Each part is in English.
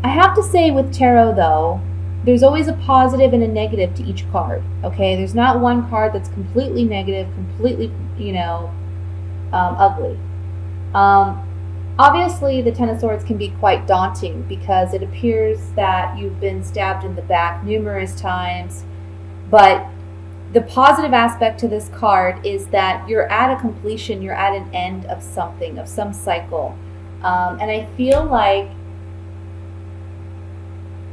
I have to say with tarot, though, there's always a positive and a negative to each card. Okay, there's not one card that's completely negative, completely, ugly. Um, Obviously, the Ten of Swords can be quite daunting because it appears that you've been stabbed in the back numerous times. But the positive aspect to this card is that you're at a completion, you're at an end of something, of some cycle. And I feel like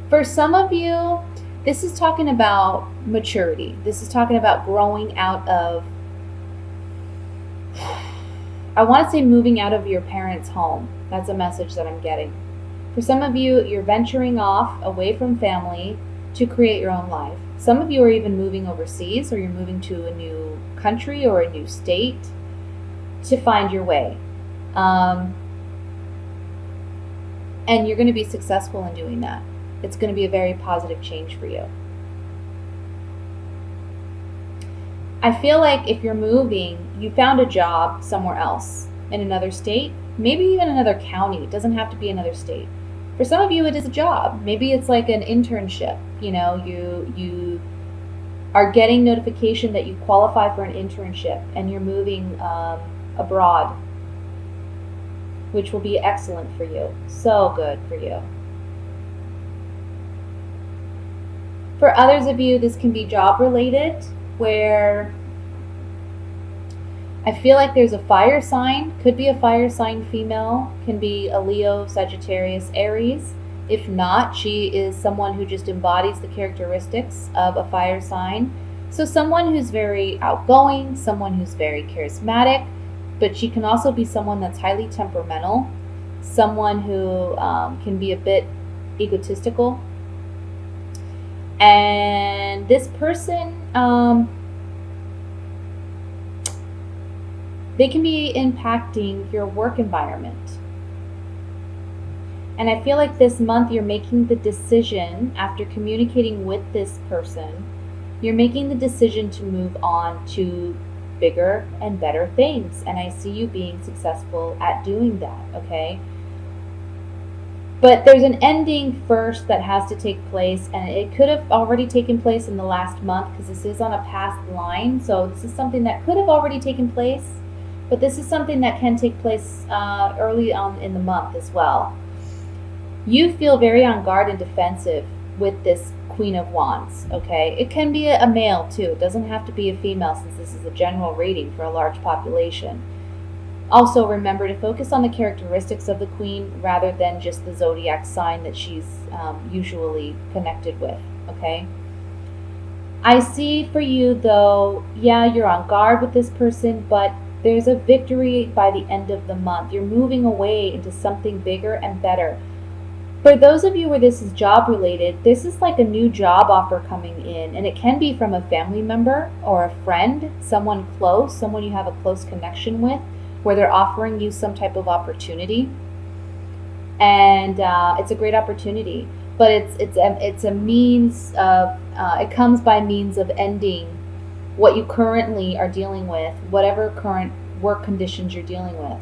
for some of you, this is talking about maturity. This is talking about growing out of, I want to say moving out of your parents' home. That's a message that I'm getting. For some of you, you're venturing off away from family to create your own life. Some of you are even moving overseas, or you're moving to a new country or a new state to find your way. And you're going to be successful in doing that. It's going to be a very positive change for you. I feel like if you're moving, you found a job somewhere else in another state, maybe even another county. It doesn't have to be another state. For some of you, it is a job. Maybe it's like an internship. You are getting notification that you qualify for an internship and you're moving abroad, which will be excellent for you. So good for you. For others of you, this can be job related, where I feel like there's a fire sign, could be a fire sign female, can be a Leo, Sagittarius, Aries. If not, she is someone who just embodies the characteristics of a fire sign. So someone who's very outgoing, someone who's very charismatic, but she can also be someone that's highly temperamental, someone who can be a bit egotistical. And this person, they can be impacting your work environment. And I feel like this month you're making the decision, after communicating with this person, you're making the decision to move on to bigger and better things. And I see you being successful at doing that, okay? But there's an ending first that has to take place, and it could have already taken place in the last month because this is on a past line. So this is something that could have already taken place, but this is something that can take place early on in the month as well. You feel very on guard and defensive with this Queen of Wands, okay? It can be a male too. It doesn't have to be a female, since this is a general reading for a large population. Also, remember to focus on the characteristics of the queen rather than just the zodiac sign that she's usually connected with, okay? I see for you, though, yeah, you're on guard with this person, but there's a victory by the end of the month. You're moving away into something bigger and better. For those of you where this is job related, this is like a new job offer coming in, and it can be from a family member or a friend, someone close, someone you have a close connection with, where they're offering you some type of opportunity. And it's a great opportunity, but it's a means of, it comes by means of ending what you currently are dealing with, whatever current work conditions you're dealing with.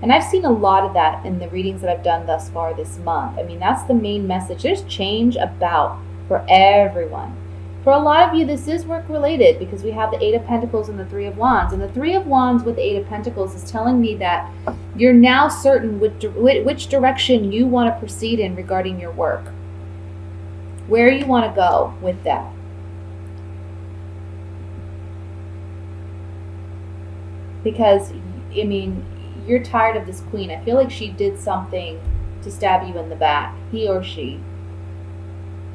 And I've seen a lot of that in the readings that I've done thus far this month. I mean, that's the main message. There's change about for everyone. For a lot of you, this is work related because we have the Eight of Pentacles and the Three of Wands. And the Three of Wands with the Eight of Pentacles is telling me that you're now certain which direction you want to proceed in regarding your work, where you want to go with that. Because, I mean, you're tired of this queen. I feel like she did something to stab you in the back, he or she.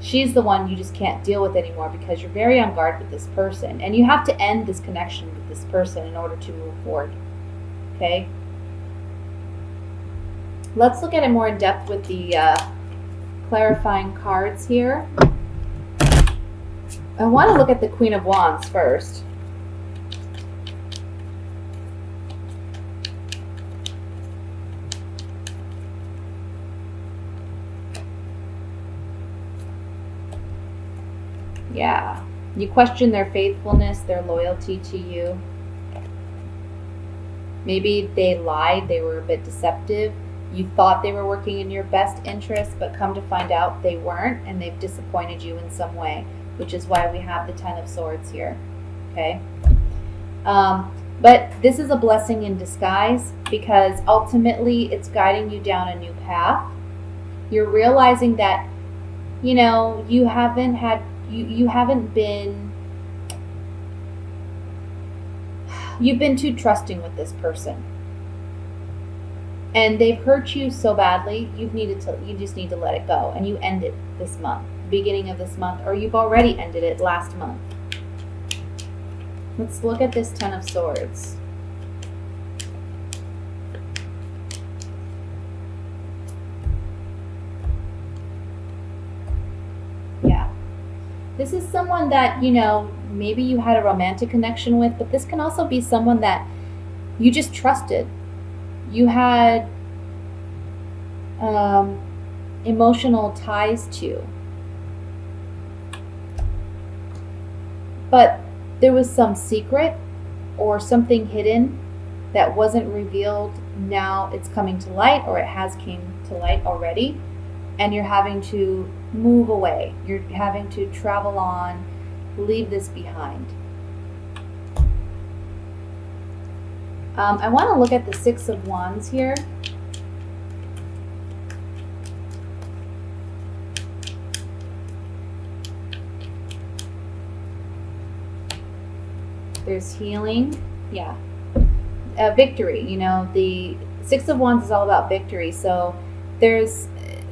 She's the one you just can't deal with anymore because you're very on guard with this person. And you have to end this connection with this person in order to move forward. Okay? Let's look at it more in depth with the clarifying cards here. I want to look at the Queen of Wands first. Yeah, you question their faithfulness, their loyalty to you. Maybe they lied, they were a bit deceptive. You thought they were working in your best interest, but come to find out they weren't, and they've disappointed you in some way, which is why we have the Ten of Swords here. Okay? But this is a blessing in disguise, because ultimately it's guiding you down a new path. You're realizing that, you know, you haven't been, you've been too trusting with this person. And they've hurt you so badly, you just need to let it go. And you end it this month, beginning of this month, or you've already ended it last month. Let's look at this Ten of Swords. Yeah. This is someone that, you know, maybe you had a romantic connection with, but this can also be someone that you just trusted. You had emotional ties to. But there was some secret or something hidden that wasn't revealed. Now it's coming to light, or it has came to light already, and you're having to move away. You're having to travel on, leave this behind. I want to look at the Six of Wands here. There's healing. Yeah. Victory. You know, the Six of Wands is all about victory. So there's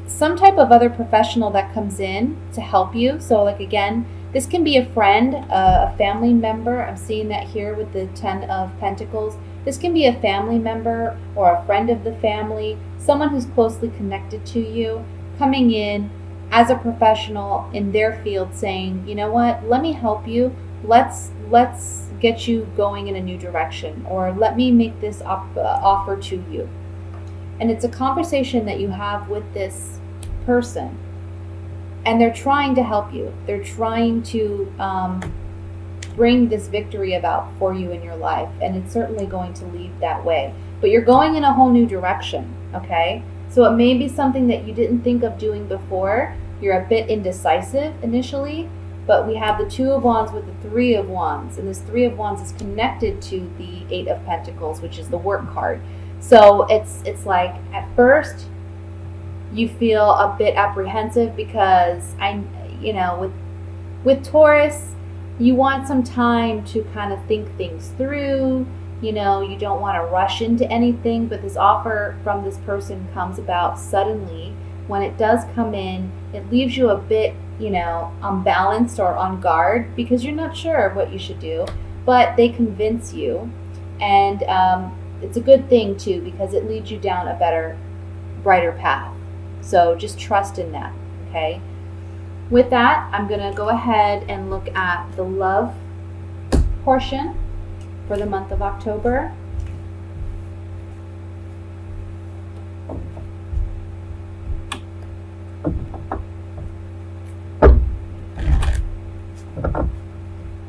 some type of other professional that comes in to help you. So like, again, this can be a friend, a family member. I'm seeing that here with the Ten of Pentacles. This can be a family member or a friend of the family, someone who's closely connected to you, coming in as a professional in their field saying, you know what, let me help you. Let's get you going in a new direction, or let me make this offer to you. And it's a conversation that you have with this person, and they're trying to help you. They're trying to bring this victory about for you in your life, and it's certainly going to lead that way. But you're going in a whole new direction, okay? So it may be something that you didn't think of doing before. You're a bit indecisive initially, but we have the Two of Wands with the Three of Wands, and this Three of Wands is connected to the Eight of Pentacles, which is the work card. So it's like, at first you feel a bit apprehensive, because with Taurus, you want some time to kind of think things through. You know, you don't want to rush into anything, but this offer from this person comes about suddenly. When it does come in, it leaves you a bit, you know, unbalanced or on guard, because you're not sure what you should do, but they convince you. And it's a good thing too, because it leads you down a better, brighter path. So just trust in that, okay? With that, I'm going to go ahead and look at the love portion for the month of October.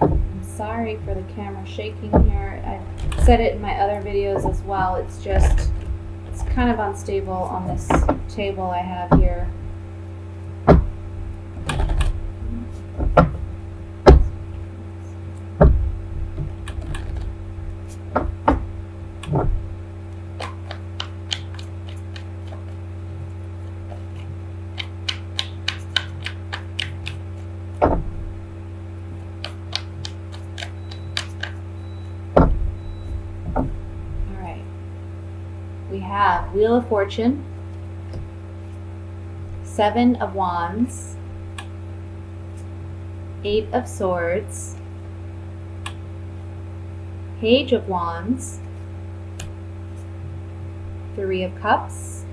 I'm sorry for the camera shaking here. I said it in my other videos as well. It's kind of unstable on this table I have here. We have Wheel of Fortune, Seven of Wands, Eight of Swords, Page of Wands, Three of Cups,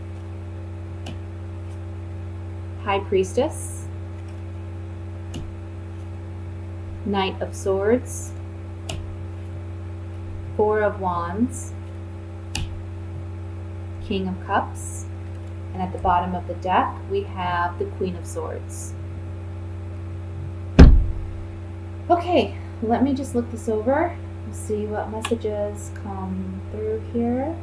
High Priestess, Knight of Swords, Four of Wands, King of Cups, and at the bottom of the deck we have the Queen of Swords. Okay, let me just look this over. Let's see what messages come through here.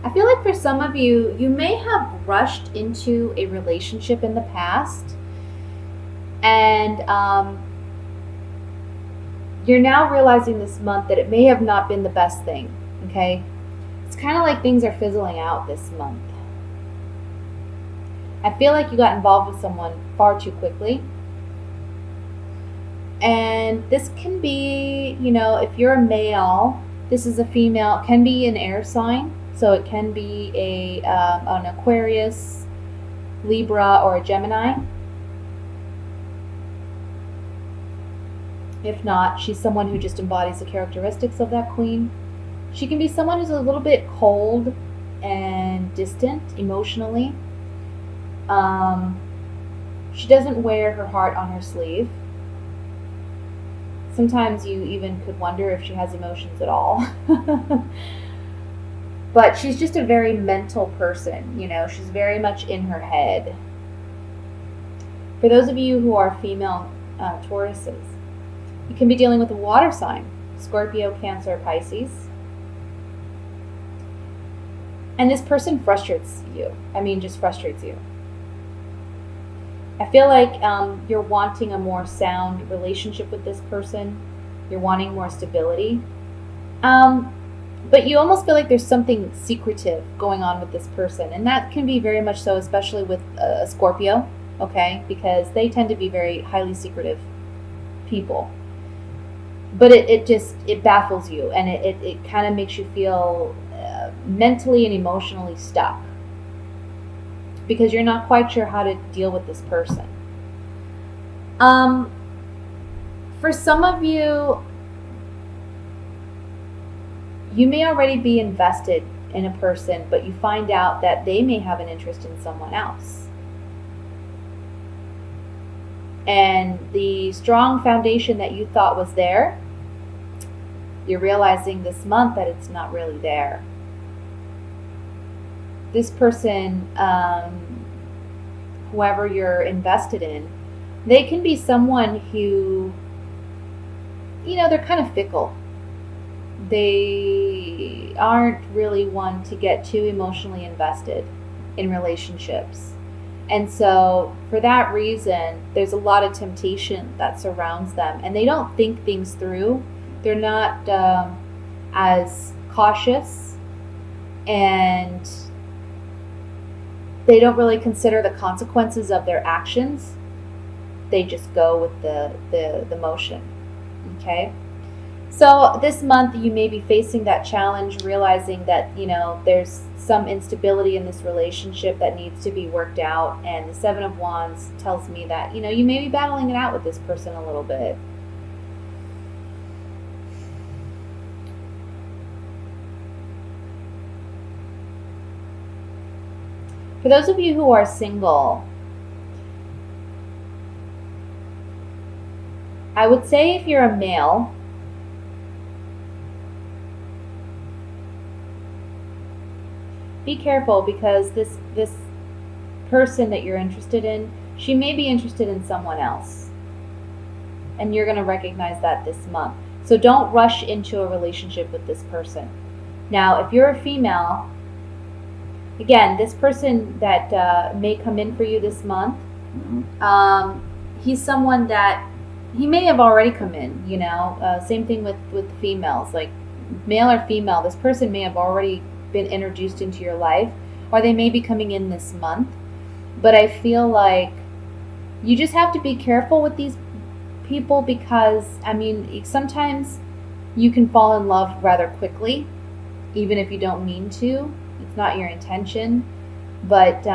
I feel like for some of you, you may have rushed into a relationship in the past, and you're now realizing this month that it may have not been the best thing, okay? It's kind of like things are fizzling out this month. I feel like you got involved with someone far too quickly. And this can be, if you're a male, this is a female, it can be an air sign. So it can be an Aquarius, Libra, or a Gemini. If not, she's someone who just embodies the characteristics of that queen. She can be someone who's a little bit cold and distant emotionally. She doesn't wear her heart on her sleeve. Sometimes you even could wonder if she has emotions at all. But she's just a very mental person, she's very much in her head. For those of you who are female Tauruses, you can be dealing with a water sign, Scorpio, Cancer, Pisces. And this person frustrates you. Just frustrates you. I feel like you're wanting a more sound relationship with this person. You're wanting more stability. But you almost feel like there's something secretive going on with this person. And that can be very much so, especially with a Scorpio, okay? Because they tend to be very highly secretive people. But it baffles you, and it kind of makes you feel mentally and emotionally stuck, because you're not quite sure how to deal with this person. For some of you, you may already be invested in a person, but you find out that they may have an interest in someone else. And the strong foundation that you thought was there, you're realizing this month that it's not really there. This person, whoever you're invested in, they can be someone who, they're kind of fickle. They aren't really one to get too emotionally invested in relationships. And so for that reason, there's a lot of temptation that surrounds them, and they don't think things through. They're not as cautious, and they don't really consider the consequences of their actions. They just go with the motion, okay? So this month you may be facing that challenge, realizing that, there's some instability in this relationship that needs to be worked out. And the Seven of Wands tells me that, you may be battling it out with this person a little bit. For those of you who are single, I would say if you're a male, be careful, because this person that you're interested in, she may be interested in someone else. And you're going to recognize that this month. So don't rush into a relationship with this person. Now, if you're a female, again, this person that may come in for you this month, he's someone that, he may have already come in, same thing with females, like male or female, this person may have already been introduced into your life, or they may be coming in this month. But I feel like you just have to be careful with these people, because sometimes you can fall in love rather quickly, even if you don't mean to. It's not your intention, but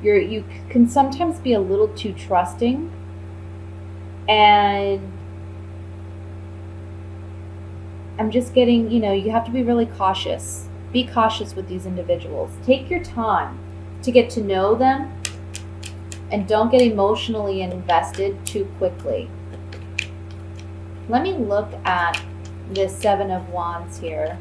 you can sometimes be a little too trusting, and I'm just getting, you have to be really cautious. Be cautious with these individuals. Take your time to get to know them, and don't get emotionally invested too quickly. Let me look at this Seven of Wands here.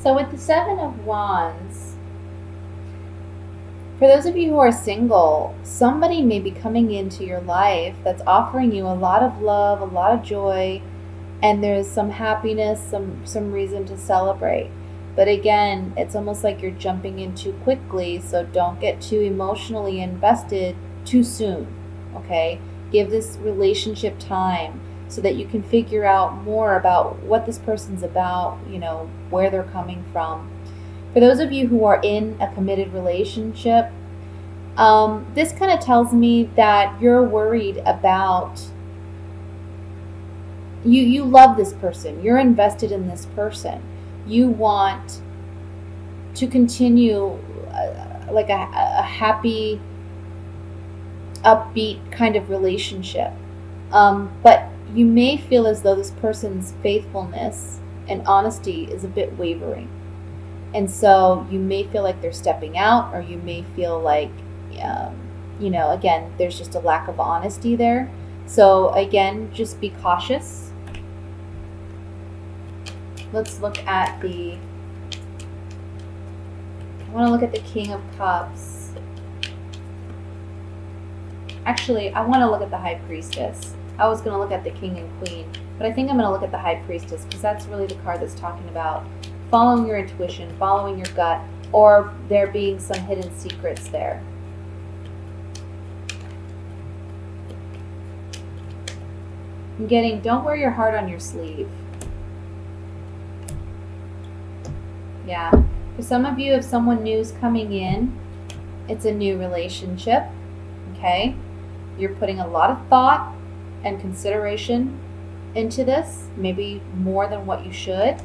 So with the Seven of Wands, for those of you who are single, somebody may be coming into your life that's offering you a lot of love, a lot of joy, and there's some happiness, some reason to celebrate. But again, it's almost like you're jumping in too quickly, so don't get too emotionally invested too soon, okay? Give this relationship time so that you can figure out more about what this person's about, where they're coming from. For those of you who are in a committed relationship, this kind of tells me that you're worried about, you love this person, you're invested in this person, you want to continue like a happy, upbeat kind of relationship, but you may feel as though this person's faithfulness and honesty is a bit wavering. And so you may feel like they're stepping out, or you may feel like, again, there's just a lack of honesty there. So again, just be cautious. Let's look at I want to look at the King of Cups. Actually, I want to look at the High Priestess. I was going to look at the King and Queen, but I think I'm going to look at the High Priestess, because that's really the card that's talking about following your intuition, following your gut, or there being some hidden secrets there. I'm getting, don't wear your heart on your sleeve. Yeah. For some of you, if someone new is coming in, it's a new relationship, okay? You're putting a lot of thought and consideration into this, maybe more than what you should.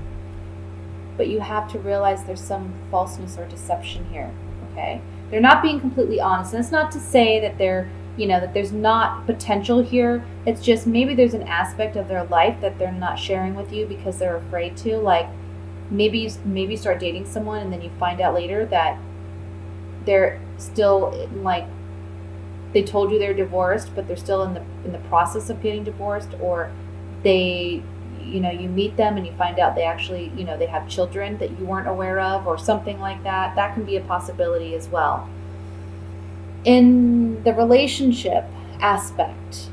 But you have to realize there's some falseness or deception here, okay? They're not being completely honest. And it's not to say that that there's not potential here. It's just maybe there's an aspect of their life that they're not sharing with you because they're afraid to. Like maybe you start dating someone and then you find out later that they're still like, they told you they're divorced, but they're still in the process of getting divorced, or they, you meet them and you find out they actually, they have children that you weren't aware of, or something like that. That can be a possibility as well. In the relationship aspect,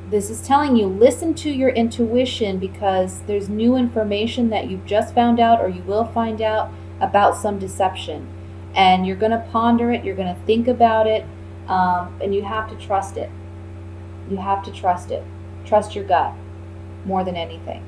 this is telling you, listen to your intuition, because there's new information that you've just found out, or you will find out about some deception. And you're going to ponder it, you're going to think about it, and you have to trust it. You have to trust it. Trust your gut more than anything.